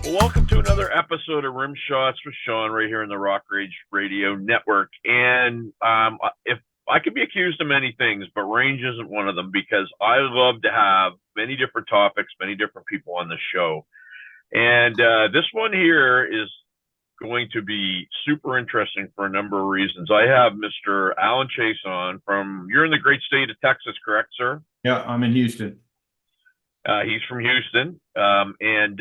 Well, welcome to another episode of Rimshots with Sean right here in the Rock Rage Radio Network. And if I could be accused of many things, but range isn't one of them because I love to have many different topics, many different people on the show. And this one here is going to be super interesting for a number of reasons. I have Mr. Alan Chiasson you're in the great state of Texas, correct, sir? Yeah, I'm in Houston. He's from Houston, and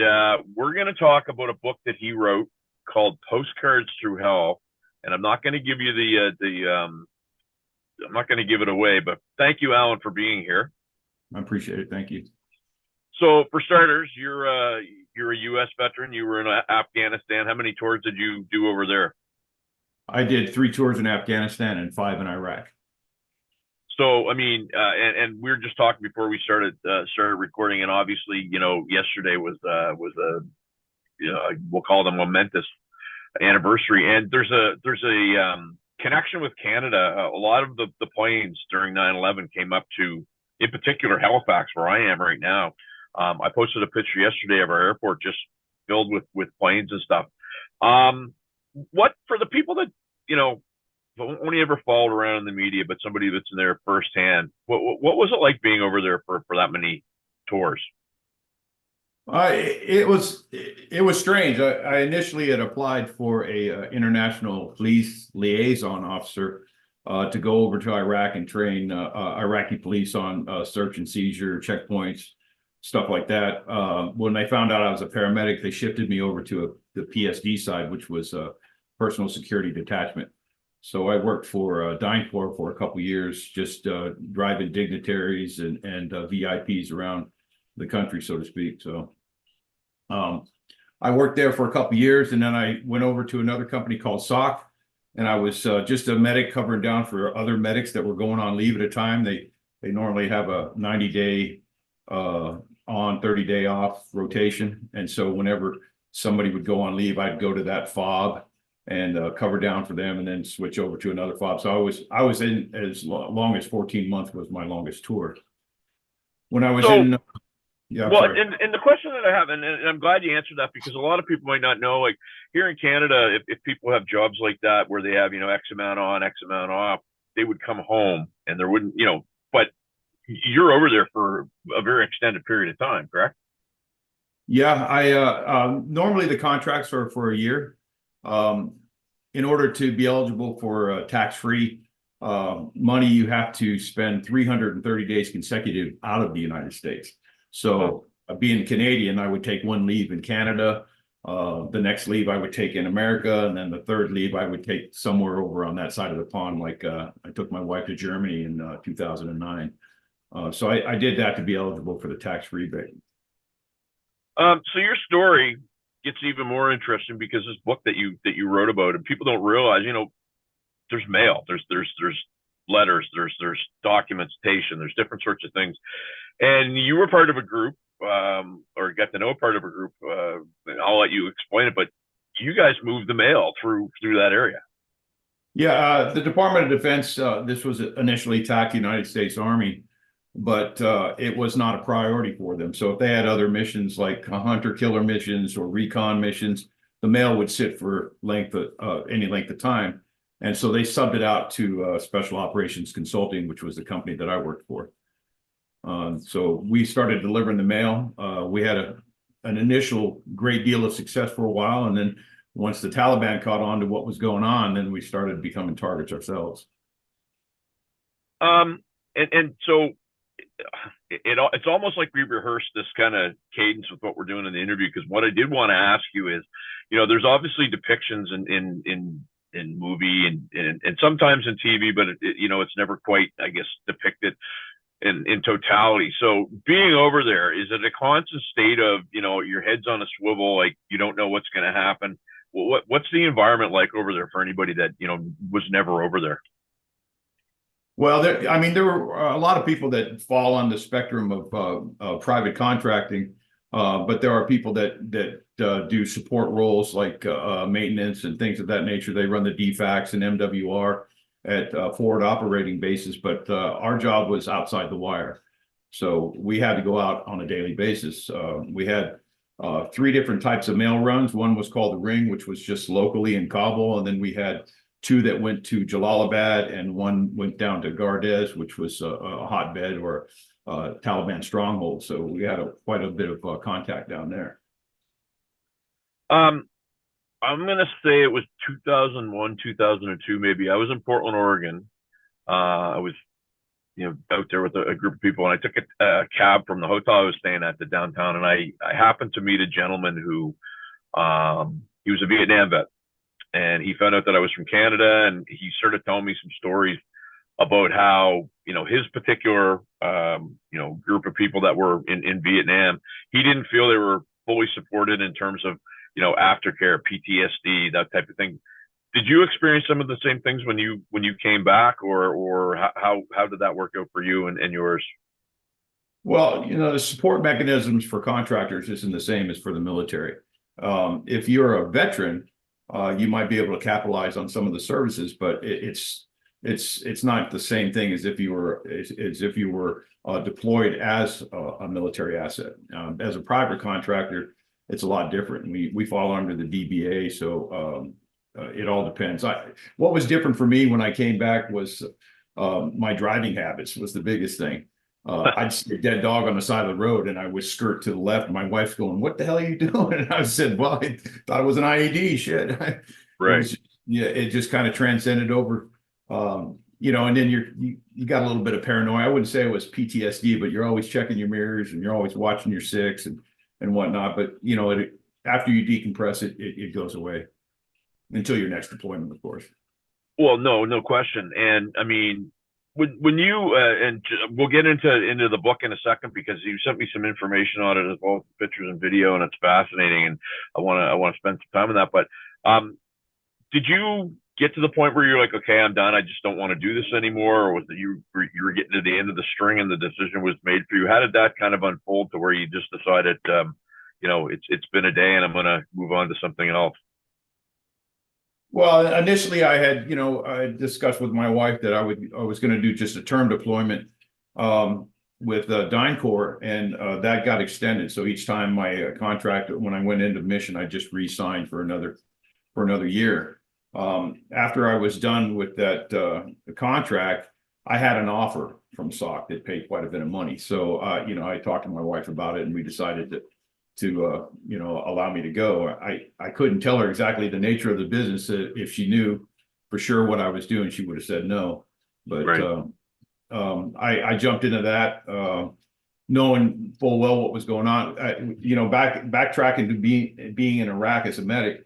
we're going to talk about a book that he wrote called Postcards Through Hell. And I'm not going to give you I'm not going to give it away, but thank you, Alan, for being here. I appreciate it. Thank you. So, for starters, you're a U.S. veteran. You were in Afghanistan. How many tours did you do over there? I did 3 tours in Afghanistan and 5 in Iraq. So, I mean, and we were just talking before we started recording, and obviously, yesterday was a we'll call it a momentous anniversary, and there's a connection with Canada. A lot of the planes during 9/11 came up to, in particular, Halifax, where I am right now. I posted a picture yesterday of our airport just filled with planes and stuff. What for the people that only ever followed around in the media, but somebody that's in there firsthand, what was it like being over there for that many tours? It was strange. I initially had applied for a international police liaison officer to go over to Iraq and train Iraqi police on search and seizure checkpoints, stuff like that. When they found out I was a paramedic, they shifted me over to the PSD side, which was a personal security detachment. So I worked for DynCorp for a couple of years, just driving dignitaries and VIPs around the country, so to speak. So I worked there for a couple of years, and then I went over to another company called SOC, and I was just a medic covering down for other medics that were going on leave at a time. They normally have a 90-day on, 30-day off rotation, and so whenever somebody would go on leave, I'd go to that fob and cover down for them, and then switch over to another fob. So I was in as long as 14 months was my longest tour. When I was yeah. Well, and the question that I have, and I'm glad you answered that, because a lot of people might not know, like here in Canada, if people have jobs like that where they have X amount on, X amount off, they would come home and there wouldn't but you're over there for a very extended period of time, correct? Yeah, I normally the contracts are for a year. In order to be eligible for tax-free money, you have to spend 330 days consecutive out of the United States. So being Canadian, I would take 1 leave in Canada. The next leave I would take in America, and then the third leave I would take somewhere over on that side of the pond. Like I took my wife to Germany in 2009. So I did that to be eligible for the tax-free rebate. So your story gets even more interesting because this book that you wrote about, and people don't realize, there's mail, there's letters, there's documentation, there's different sorts of things, and you were part of a group, or got to know part of a group. I'll let you explain it, but you guys moved the mail through that area. Yeah, the Department of Defense. This was initially TAC, United States Army, but it was not a priority for them. So if they had other missions like hunter-killer missions or recon missions, the mail would sit for any length of time. And so they subbed it out to Special Operations Consulting, which was the company that I worked for. So we started delivering the mail. We had an initial great deal of success for a while. And then once the Taliban caught on to what was going on, then we started becoming targets ourselves. And so it's almost like we rehearsed this kind of cadence with what we're doing in the interview, because what I did want to ask you is, there's obviously depictions in movie and sometimes in TV, but it's never quite, I guess, depicted in totality. So being over there, is it a constant state of, your head's on a swivel, like you don't know what's going to happen? What's the environment like over there for anybody that, was never over there? Well, there were a lot of people that fall on the spectrum of private contracting, but there are people that do support roles like maintenance and things of that nature. They run the DFACs and MWR at forward operating bases, but our job was outside the wire. So we had to go out on a daily basis. We had three different types of mail runs. One was called the Ring, which was just locally in Kabul, and then we had two that went to Jalalabad, and one went down to Gardez, which was a hotbed or Taliban stronghold. So we had quite a bit of contact down there. I'm gonna say it was 2001, 2002, maybe. I was in Portland, Oregon. I was, out there with a group of people, and I took a cab from the hotel I was staying at to downtown, and I happened to meet a gentleman who, he was a Vietnam vet, and he found out that I was from Canada, and he started telling me some stories about how, his particular, group of people that were in Vietnam, he didn't feel they were fully supported in terms of, aftercare, PTSD, that type of thing. Did you experience some of the same things when you came back, or how did that work out for you and yours? Well, the support mechanisms for contractors isn't the same as for the military. If you're a veteran, you might be able to capitalize on some of the services, but it's not the same thing as if you were deployed as a military asset. As a private contractor, it's a lot different. We fall under the DBA, so it all depends. What was different for me when I came back was my driving habits was the biggest thing. I'd see a dead dog on the side of the road, and I would skirt to the left. My wife's going, "What the hell are you doing?" And I said, "Well, I thought it was an IED." Shit, Right. It just kind of transcended over. And then you got a little bit of paranoia. I wouldn't say it was PTSD, but you're always checking your mirrors and you're always watching your six and whatnot. But after you decompress it goes away until your next deployment, of course. Well, no question. And I mean, when you and we'll get into the book in a second, because you sent me some information on it as well as pictures and video, and it's fascinating. And I want to spend some time on that. But did you get to the point where you're like, okay, I'm done, I just don't want to do this anymore, or was it you were getting to the end of the string and the decision was made for you? How did that kind of unfold to where you just decided, it's been a day and I'm going to move on to something else? Well, initially I had, I discussed with my wife that I was going to do just a term deployment with DynCorp, and that got extended. So each time my contract, when I went into mission, I just re-signed for another year. After I was done with that contract, I had an offer from SOC that paid quite a bit of money. So I talked to my wife about it, and we decided to allow me to go. I couldn't tell her exactly the nature of the business. If she knew for sure what I was doing, she would have said no. But right. I jumped into that knowing full well what was going on. Backtracking to being in Iraq as a medic.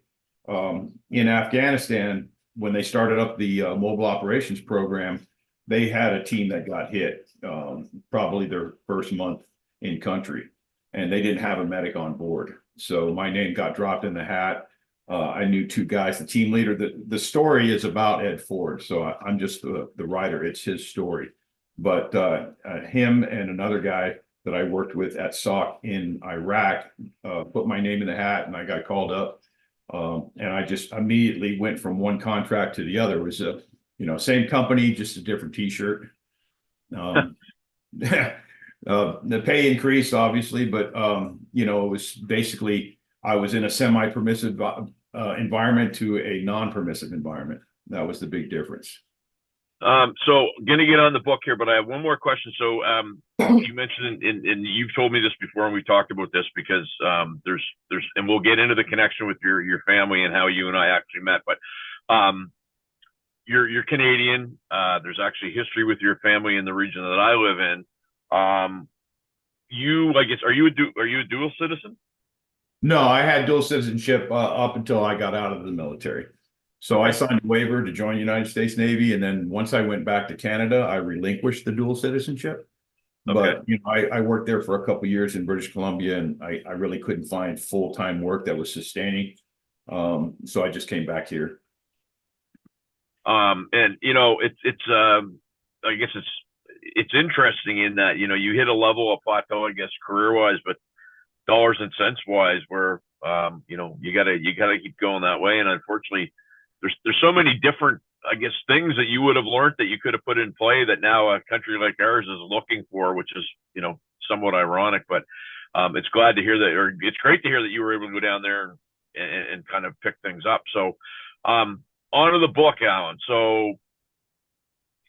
In Afghanistan, when they started up the mobile operations program, they had a team that got hit probably their first month in country, and they didn't have a medic on board. So my name got dropped in the hat. I knew two guys, the team leader. The story is about Ed Ford, so I'm just the writer. It's his story. But him and another guy that I worked with at SOC in Iraq put my name in the hat, and I got called up. And I just immediately went from one contract to the other. It was same company, just a different T-shirt. The pay increased, obviously, but it was basically I was in a semi-permissive environment to a non-permissive environment. That was the big difference. So gonna get on the book here, but I have one more question. So you mentioned and you've told me this before, and we talked about this because there's and we'll get into the connection with your family and how you and I actually met. But you're Canadian. There's actually history with your family in the region that I live in. I guess, are you a dual citizen? No, I had dual citizenship up until I got out of the military. So I signed a waiver to join the United States Navy, and then once I went back to Canada, I relinquished the dual citizenship. Okay. But I worked there for a couple of years in British Columbia, and I really couldn't find full-time work that was sustaining. So I just came back here. And it's I guess it's interesting in that you hit a level of plateau, I guess, career-wise, but dollars and cents wise, where you gotta keep going that way. And unfortunately, there's so many different, I guess, things that you would have learned that you could have put in play that now a country like ours is looking for, which is somewhat ironic. But it's glad to hear that, or it's great to hear that you were able to go down there and kind of pick things up. So, on to the book, Alan. So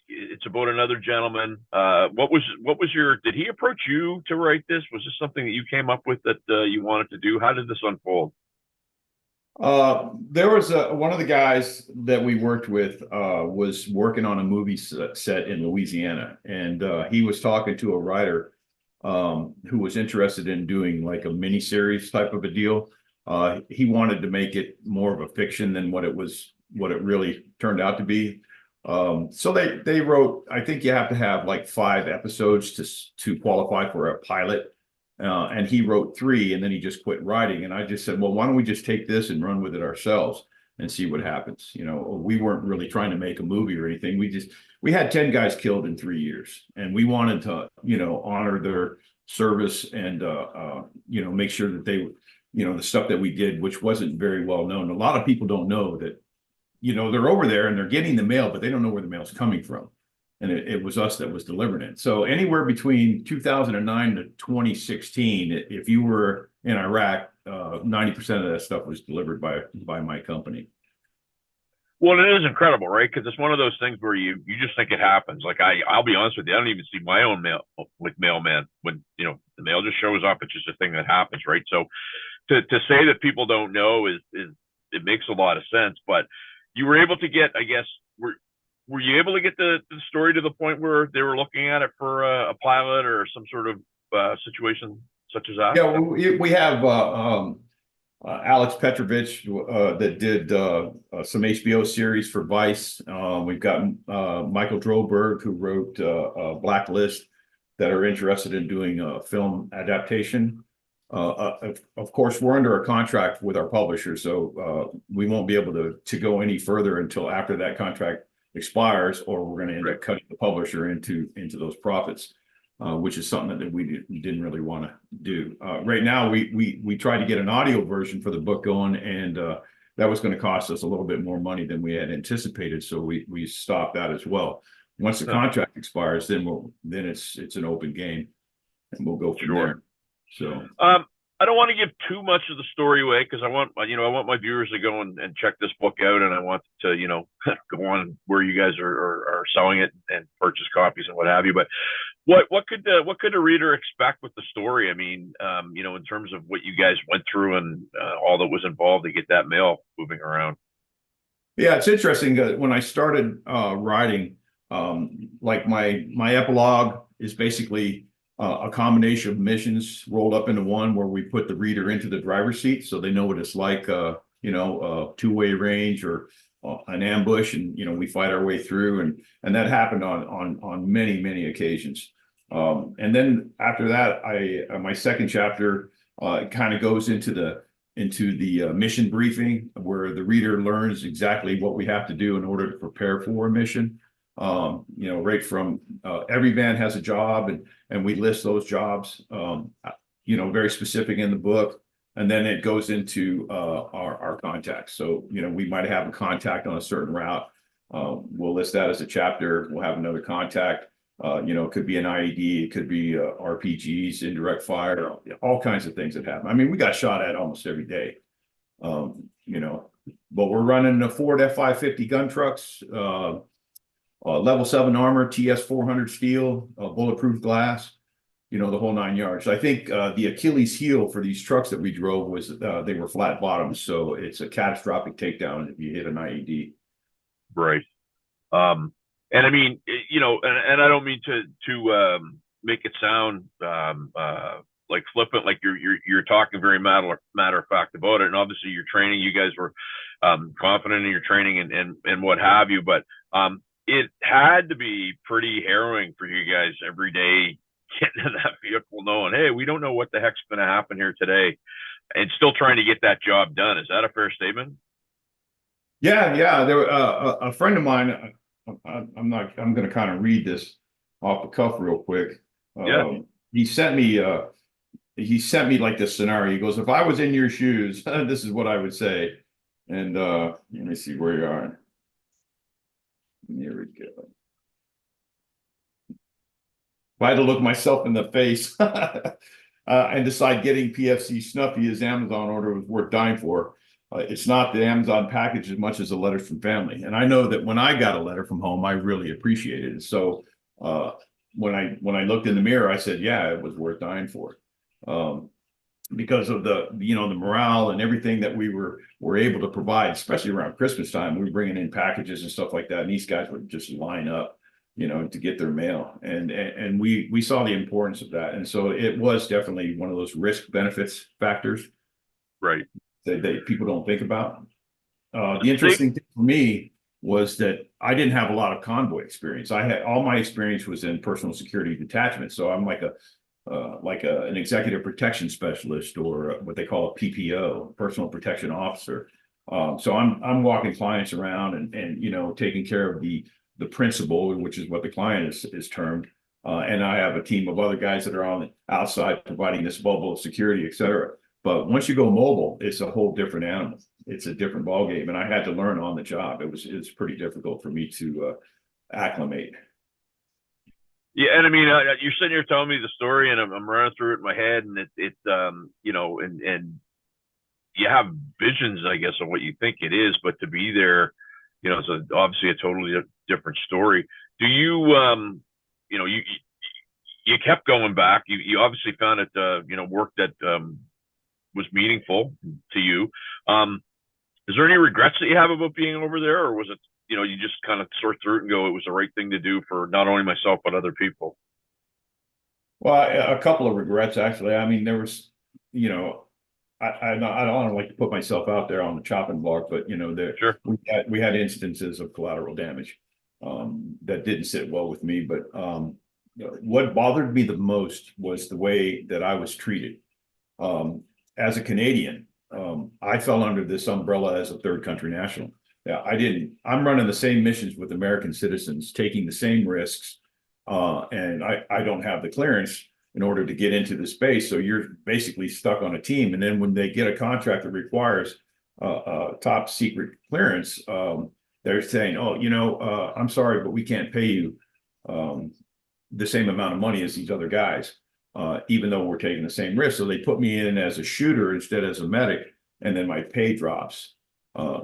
it's about another gentleman. What was your? Did he approach you to write this? Was this something that you came up with that you wanted to do? How did this unfold? There was one of the guys that we worked with was working on a movie set in Louisiana, and he was talking to a writer who was interested in doing like a mini series type of a deal. He wanted to make it more of a fiction than what it really turned out to be. So they wrote. I think you have to have like 5 episodes to qualify for a pilot. And he wrote 3, and then he just quit writing. And I just said, well, why don't we just take this and run with it ourselves and see what happens? You know, we weren't really trying to make a movie or anything. We had 10 guys killed in 3 years, and we wanted to, honor their service and, make sure that they, the stuff that we did, which wasn't very well known. A lot of people don't know that, they're over there and they're getting the mail, but they don't know where the mail's coming from. And it was us that was delivering it. So anywhere between 2009 to 2016, if you were in Iraq, 90% of that stuff was delivered by my company. Well, it is incredible, right? Because it's one of those things where you just think it happens. Like I'll be honest with you, I don't even see my own mail with mailman when the mail just shows up. It's just a thing that happens, right? So to say that people don't know is it makes a lot of sense. But you were able to get, I guess, were you able to get the story to the point where they were looking at it for a pilot or some sort of situation such as that? Yeah, we have Alex Petrovich that did some HBO series for Vice. We've got Michael Droberg, who wrote Blacklist, that are interested in doing a film adaptation. Of course, we're under a contract with our publisher, so we won't be able to go any further until after that contract expires, or we're going to end up cutting the publisher into those profits, which is something that we didn't really want to do. Right now, we tried to get an audio version for the book going, and that was going to cost us a little bit more money than we had anticipated, so we stopped that as well. Once the contract expires, then it's an open game, and we'll go from there. So I don't want to give too much of the story away because I want my viewers to go and check this book out, and I want to go on where you guys are selling it and purchase copies and what have you. But what could a reader expect with the story? I mean, in terms of what you guys went through and all that was involved to get that mail moving around. Yeah, it's interesting. When I started writing, like my epilogue is basically a combination of missions rolled up into one, where we put the reader into the driver's seat so they know what it's like, a two-way range or an ambush, and we fight our way through, and that happened on many occasions. And then after that, my second chapter kind of goes into the mission briefing, where the reader learns exactly what we have to do in order to prepare for a mission. Right from every van has a job, and we list those jobs, very specific in the book. And then it goes into our contacts. So, we might have a contact on a certain route. We'll list that as a chapter. We'll have another contact. It could be an IED, it could be RPGs, indirect fire, all kinds of things that happen. I mean, we got shot at almost every day. But we're running a Ford F550 gun trucks, level 7 armor, TS 400 steel, bulletproof glass, the whole 9 yards. I think the Achilles heel for these trucks that we drove was they were flat bottoms, so it's a catastrophic takedown if you hit an IED. Right. And I mean, and I don't mean to make it sound like flippant, like you're talking very matter of fact about it. And obviously, your training, you guys were confident in your training and what have you, but it had to be pretty harrowing for you guys every day getting in that vehicle, knowing, hey, we don't know what the heck's going to happen here today, and still trying to get that job done. Is that a fair statement? Yeah. There, a friend of mine. I'm going to kind of read this off the cuff real quick. He sent me like this scenario. He goes, if I was in your shoes, this is what I would say. And let me see where you are. Here we go. If I had to look myself in the face, and decide getting PFC Snuffy as Amazon order was worth dying for. It's not the Amazon package as much as a letter from family. And I know that when I got a letter from home, I really appreciated it. So when I looked in the mirror, I said, yeah, it was worth dying for. Because of the morale and everything that we were able to provide, especially around Christmas time. We were bringing in packages and stuff like that, and these guys would just line up, to get their mail, and we saw the importance of that, and so it was definitely one of those risk benefits factors, right? That people don't think about. The interesting thing for me was that I didn't have a lot of convoy experience. I had all my experience was in personal security detachment, so I'm like an executive protection specialist, or what they call a PPO, personal protection officer. So I'm walking clients around and taking care of the principal, which is what the client is termed. And I have a team of other guys that are on the outside providing this bubble of security, et cetera. But once you go mobile, it's a whole different animal. It's a different ballgame, and I had to learn on the job. It's pretty difficult for me to acclimate. Yeah, and I mean, you're sitting here telling me the story, and I'm running through it in my head, and and you have visions, I guess, of what you think it is, but to be there, it's obviously a totally different story. Do you, you kept going back. You obviously found it, work that was meaningful to you. Is there any regrets that you have about being over there, or was it, you just kind of sort through it and go, it was the right thing to do for not only myself, but other people? Well, a couple of regrets, actually. I mean, there was, I don't like to put myself out there on the chopping block, but Sure. we had instances of collateral damage that didn't sit well with me. But what bothered me the most was the way that I was treated. As a Canadian, I fell under this umbrella as a third country national. Yeah, I'm running the same missions with American citizens, taking the same risks, and I don't have the clearance in order to get into the space. So you're basically stuck on a team. And then when they get a contract that requires top secret clearance, they're saying, oh, I'm sorry, but we can't pay you the same amount of money as these other guys, even though we're taking the same risk. So they put me in as a shooter instead as a medic, and then my pay drops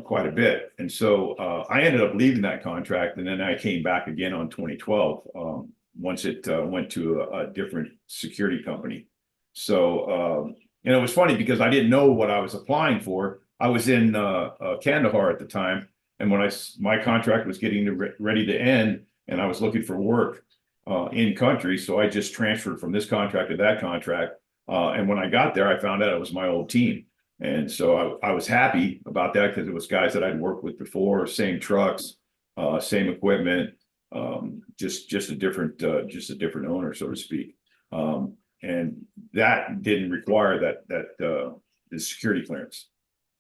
quite a bit. And so I ended up leaving that contract, and then I came back again on 2012 once it went to a different security company. So it was funny because I didn't know what I was applying for. I was in Kandahar at the time, and when my contract was getting ready to end, and I was looking for work in country, so I just transferred from this contract to that contract. And when I got there, I found out it was my old team. And so I was happy about that because it was guys that I'd worked with before, same trucks, same equipment, just a different owner, so to speak. And that didn't require the security clearance.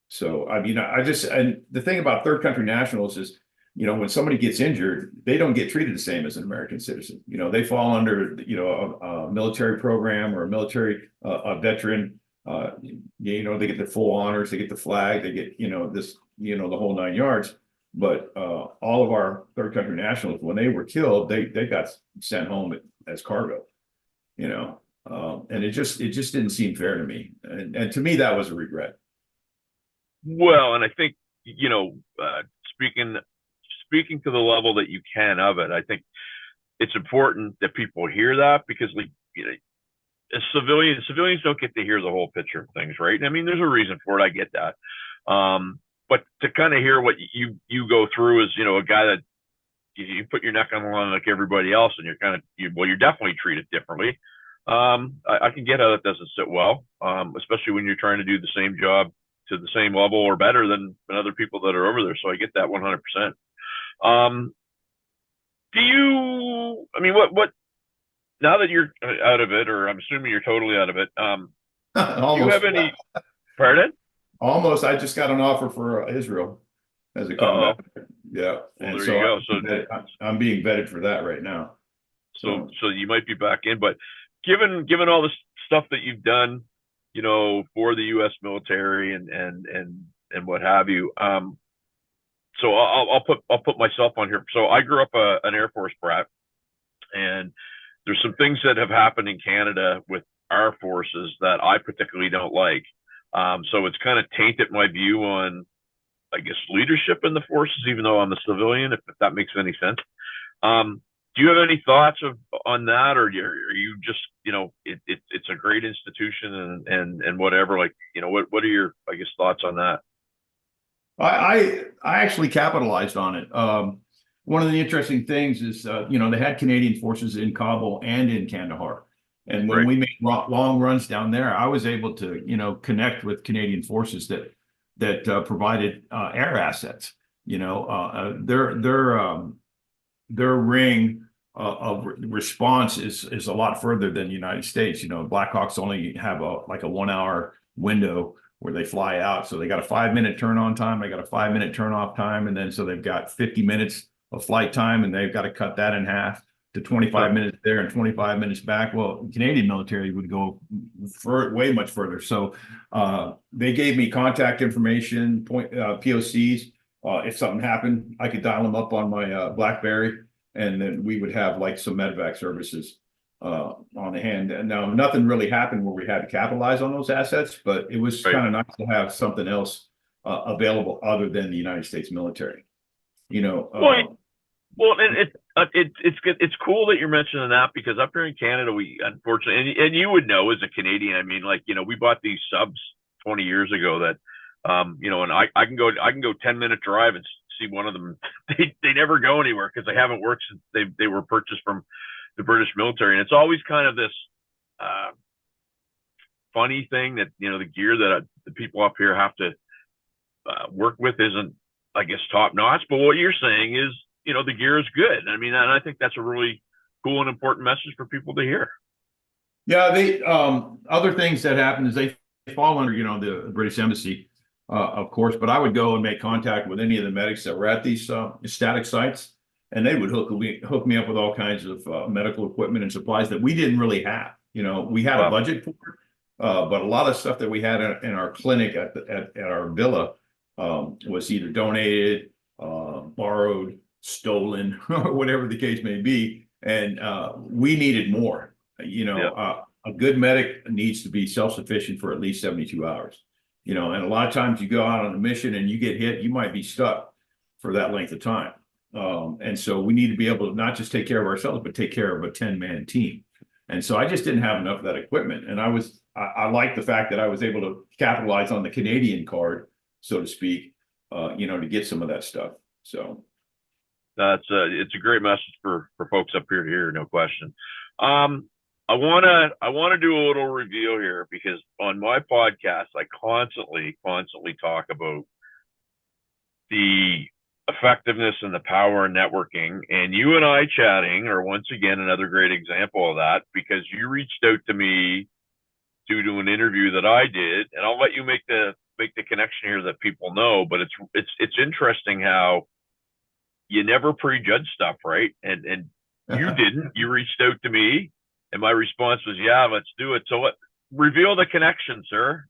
So I mean, and the thing about third country nationals is, when somebody gets injured, they don't get treated the same as an American citizen. They fall under a military program or a military veteran. They get the full honors, they get the flag, they get, the whole 9 yards. But all of our third country nationals, when they were killed, they got sent home as cargo, and it just didn't seem fair to me. And to me, that was a regret. Well, and I think, speaking to the level that you can of it, I think it's important that people hear that, because, as civilians don't get to hear the whole picture of things, right? I mean, there's a reason for it. I get that. But to kind of hear what you go through as, a guy that you put your neck on the line like everybody else, and you're definitely treated differently. I can get how that doesn't sit well, especially when you're trying to do the same job to the same level or better than other people that are over there. So I get that 100%. What, now that you're out of it, or I'm assuming you're totally out of it, do you have any, pardon? Almost. I just got an offer for Israel as a combat. Yeah. Well, there you go. So I'm being vetted for that right now. So you might be back in, but given all the stuff that you've done, for the U.S. military and what have you, so I'll put myself on here. So I grew up an Air Force brat, and there's some things that have happened in Canada with our forces that I particularly don't like. So it's kind of tainted my view on, I guess, leadership in the forces, even though I'm a civilian, if that makes any sense. Do you have any thoughts on that, or are you just, it's a great institution and whatever, like, what are your, I guess, thoughts on that? I actually capitalized on it. One of the interesting things is, they had Canadian forces in Kabul and in Kandahar. And when Right. we made long runs down there, I was able to, connect with Canadian forces that provided air assets. Their ring of response is a lot further than the United States. Blackhawks only have like a 1 hour window where they fly out. So they got a 5 minute turn on time. They got a 5 minute turn off time. And then so they've got 50 minutes of flight time, and they've got to cut that in half to 25 minutes there and 25 minutes back. Well, the Canadian military would go way much further. So they gave me contact information, POCs. If something happened, I could dial them up on my BlackBerry, and then we would have like some medevac services on the hand. And now nothing really happened where we had to capitalize on those assets, but it was Right. kind of nice to have something else available other than the United States military. Well, and it's cool that you're mentioning that, because up here in Canada, we unfortunately, and you would know as a Canadian, I mean, like, we bought these subs 20 years ago that, and I can go 10-minute drive and see one of them. They never go anywhere because they haven't worked since they were purchased from the British military. And it's always kind of this funny thing that, the gear that the people up here have to work with isn't, I guess, top notch. But what you're saying is, the gear is good. I mean, and I think that's a really cool and important message for people to hear. Yeah, they other things that happen is they fall under, the British Embassy, of course. But I would go and make contact with any of the medics that were at these static sites, and they would hook me up with all kinds of medical equipment and supplies that we didn't really have. We had a budget for it, but a lot of stuff that we had in our clinic at our villa was either donated, borrowed, stolen, or whatever the case may be. And we needed more. A good medic needs to be self-sufficient for at least 72 hours. And a lot of times you go out on a mission and you get hit, you might be stuck for that length of time. And so we need to be able to not just take care of ourselves, but take care of a 10-man team. And so I just didn't have enough of that equipment. And I like the fact that I was able to capitalize on the Canadian card, so to speak, to get some of that stuff. So it's a great message for folks up here to hear, no question. I wanna do a little reveal here, because on my podcast I constantly talk about the effectiveness and the power in networking, and you and I chatting are once again another great example of that, because you reached out to me due to an interview that I did, and I'll let you make the connection here that people know. But it's interesting how you never prejudge stuff, right? And you didn't. You reached out to me, and my response was, "Yeah, let's do it." So reveal the connection, sir.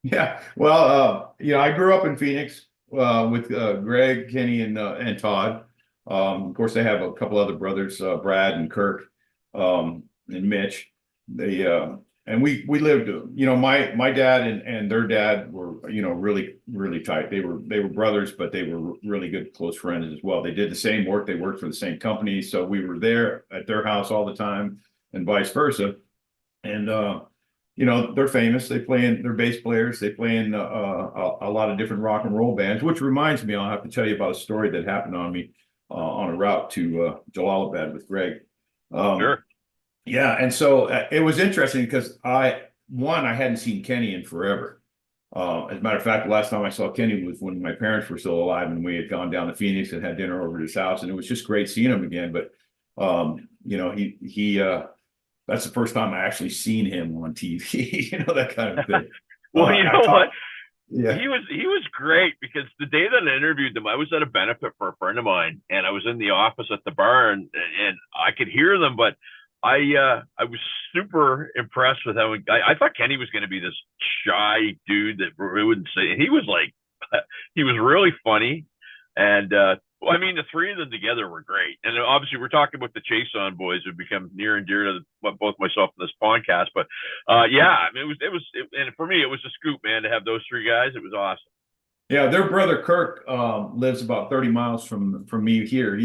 Yeah, well, I grew up in Phoenix with Greg, Kenny, and Todd. Of course, they have a couple other brothers, Brad and Kirk, and Mitch. And we lived, my dad and their dad were, really tight. They were brothers, but they were really good, close friends as well. They did the same work. They worked for the same company. So we were there at their house all the time, and vice versa. And, they're famous. They're bass players. They play in a lot of different rock and roll bands, which reminds me, I'll have to tell you about a story that happened on me on a route to Jalalabad with Greg. Sure. Yeah, and so it was interesting because I hadn't seen Kenny in forever. As a matter of fact, the last time I saw Kenny was when my parents were still alive, and we had gone down to Phoenix and had dinner over at his house, and it was just great seeing him again. But he that's the first time I actually seen him on TV, that kind of thing. Well, you know what? Yeah. He was great, because the day that I interviewed them, I was at a benefit for a friend of mine, and I was in the office at the bar, and I could hear them, but I was super impressed with how I thought Kenny was going to be this shy dude that we wouldn't say. He was like, he was really funny, and Well, I mean, the three of them together were great, and obviously we're talking about the Chiasson boys, who become near and dear to both myself and this podcast. But yeah, I mean, and for me, it was a scoop, man, to have those three guys. It was awesome. Yeah, their brother Kirk lives about 30 miles from me here.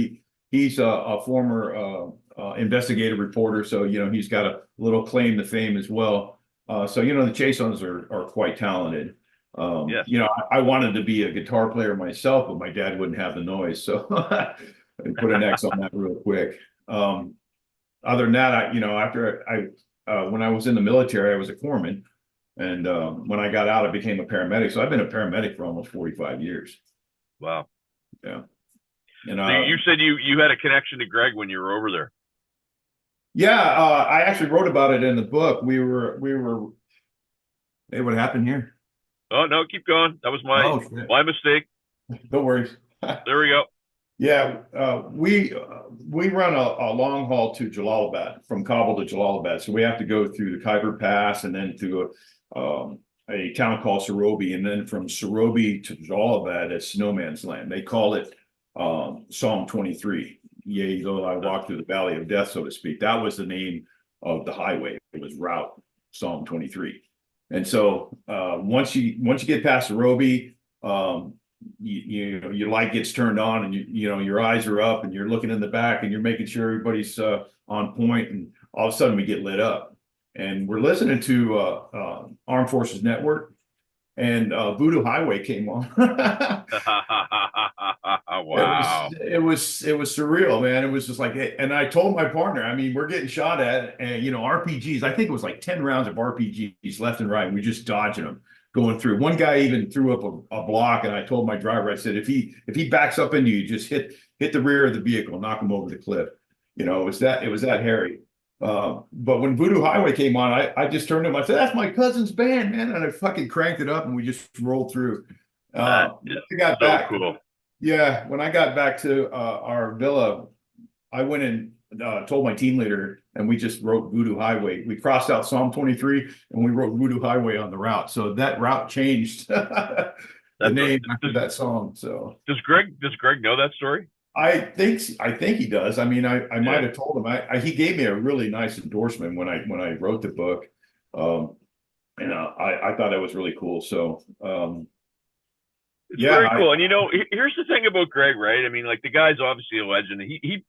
He's a former investigative reporter, so he's got a little claim to fame as well. So the Chiassons are quite talented. Yes. I wanted to be a guitar player myself, but my dad wouldn't have the noise, so I put an X on that real quick. Other than that, after when I was in the military, I was a corpsman, and when I got out, I became a paramedic. So I've been a paramedic for almost 45 years. Wow. Yeah. And so you said you had a connection to Greg when you were over there. Yeah, I actually wrote about it in the book. We were. Hey, what happened here? Oh no, keep going. That was my mistake. Don't worry. There we go. Yeah, we run a long haul to Jalalabad, from Kabul to Jalalabad. So we have to go through the Khyber Pass and then through a town called Sarobi, and then from Sarobi to Jalalabad, it's no man's land. They call it Psalm 23. Yea, though I walk through the valley of death, so to speak. That was the name of the highway. It was Route Psalm 23. And so once you get past Sarobi, your light gets turned on, and your eyes are up, and you're looking in the back, and you're making sure everybody's on point, and all of a sudden we get lit up, and we're listening to Armed Forces Network, and Voodoo Highway came on. Wow. It was surreal, man. It was just like, and I told my partner, I mean, we're getting shot at, and RPGs. I think it was like 10 rounds of RPGs left and right, and we're just dodging them, going through. One guy even threw up a block, and I told my driver, I said, if he backs up into you, just hit the rear of the vehicle, knock him over the cliff. It was that hairy. But when Voodoo Highway came on, I just turned to him. I said, "That's my cousin's band, man!" And I fucking cranked it up, and we just rolled through. I got so back. Cool. Yeah, when I got back to our villa, I went and told my team leader, and we just wrote Voodoo Highway. We crossed out Psalm 23, and we wrote Voodoo Highway on the route. So that route changed the name after that song. So does Greg know that story? I think he does. I mean, I might have told him. He gave me a really nice endorsement when I wrote the book, and I thought that was really cool. So it's very cool. And here's the thing about Greg, right? I mean, like, the guy's obviously a legend. He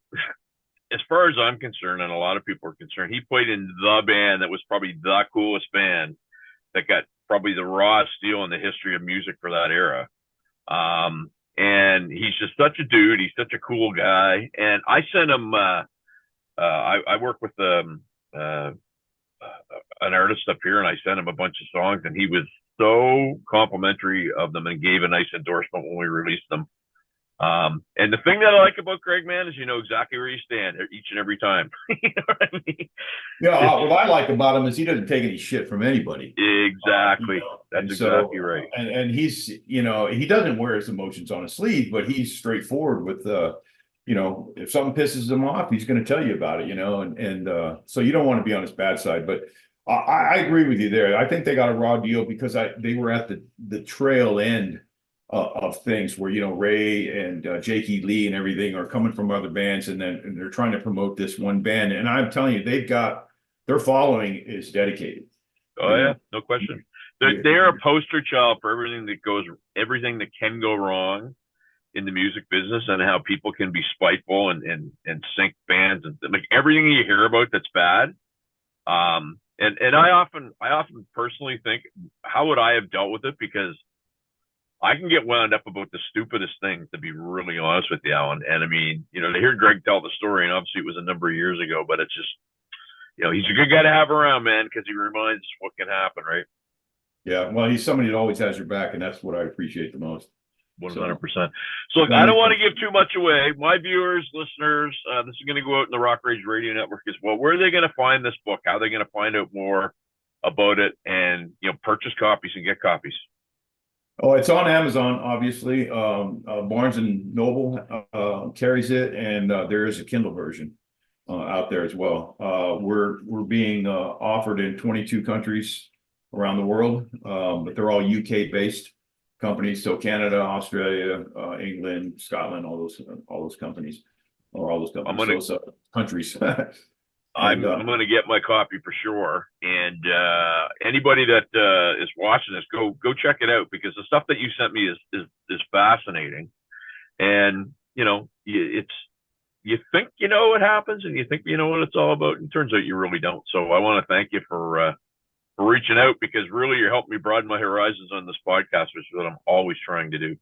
as far as I'm concerned, and a lot of people are concerned, he played in the band that was probably the coolest band that got probably the rawest deal in the history of music for that era. And he's just such a dude. He's such a cool guy. And I sent him, I work with an artist up here, and I sent him a bunch of songs, and he was so complimentary of them and gave a nice endorsement when we released them. And the thing that I like about Greg, man, is exactly where you stand each and every time. You know what I mean? Yeah, what I like about him is he doesn't take any shit from anybody. Exactly. That's exactly right. And he's, he doesn't wear his emotions on his sleeve, but he's straightforward with, if something pisses him off, he's going to tell you about it, and so you don't want to be on his bad side. But I agree with you there. I think they got a raw deal because they were at the trail end of things where Ray and Jake E. Lee and everything are coming from other bands, and they're trying to promote this one band. And I'm telling you, their following is dedicated. Oh yeah, no question. They're a poster child for everything that can go wrong in the music business, and how people can be spiteful and sink bands, and like everything you hear about that's bad. And I often personally think, how would I have dealt with it? Because I can get wound up about the stupidest things, to be really honest with you, Alan. And I mean, to hear Greg tell the story, and obviously it was a number of years ago, but it's just, he's a good guy to have around, man, because he reminds us what can happen, right? Yeah, well, he's somebody that always has your back, and that's what I appreciate the most. 100%. So look, I don't want to give too much away. My viewers, listeners, this is going to go out in the Rock Rage Radio Network as well. Where are they going to find this book? How are they going to find out more about it, and purchase copies and get copies? Oh, it's on Amazon, obviously. Barnes and Noble carries it, and there is a Kindle version out there as well. We're being offered in 22 countries around the world, but they're all UK based companies. So Canada, Australia, England, Scotland, all those companies, or all those companies, those countries. And I'm going to get my copy for sure. And anybody that is watching this, go check it out, because the stuff that you sent me is fascinating. And you think you know what happens, and you think you know what it's all about, and it turns out you really don't. So I want to thank you for reaching out, because really you're helping me broaden my horizons on this podcast, which is what I'm always trying to do.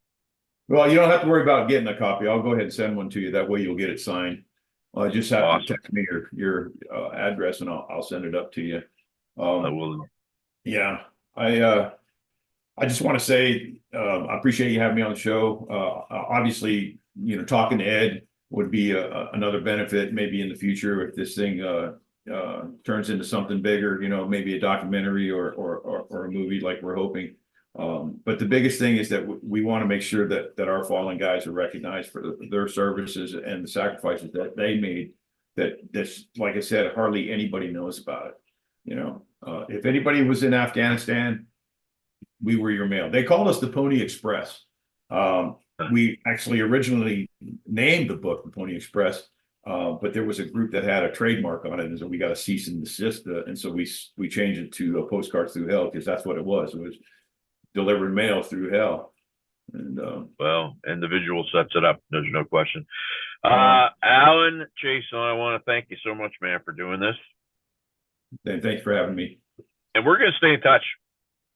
Well, you don't have to worry about getting a copy. I'll go ahead and send one to you. That way you'll get it signed. Just have to text me your address, and I'll send it up to you. I will. Yeah, I just want to say I appreciate you having me on the show. Obviously, talking to Ed would be another benefit maybe in the future if this thing turns into something bigger. Maybe a documentary or a movie like we're hoping. But the biggest thing is that we want to make sure that our fallen guys are recognized for their services and the sacrifices that they made. That's, like I said, hardly anybody knows about it. If anybody was in Afghanistan, we were your mail. They called us the Pony Express. We actually originally named the book the Pony Express, but there was a group that had a trademark on it, and so we got a cease and desist, and so we changed it to Postcards Through Hell, because that's what it was. It was delivering mail through hell. And well, and the visual sets it up. There's no question. Alan Chiasson, I want to thank you so much, man, for doing this. And thanks for having me. And we're going to stay in touch.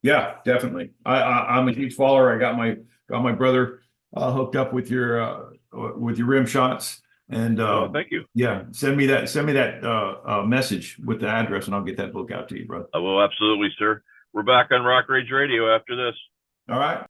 Yeah, definitely. I'm a huge follower. I got my brother hooked up with your Rimshots. And thank you. Yeah, send me that message with the address, and I'll get that book out to you, brother. I will, absolutely, sir. We're back on Rock Rage Radio after this. All right.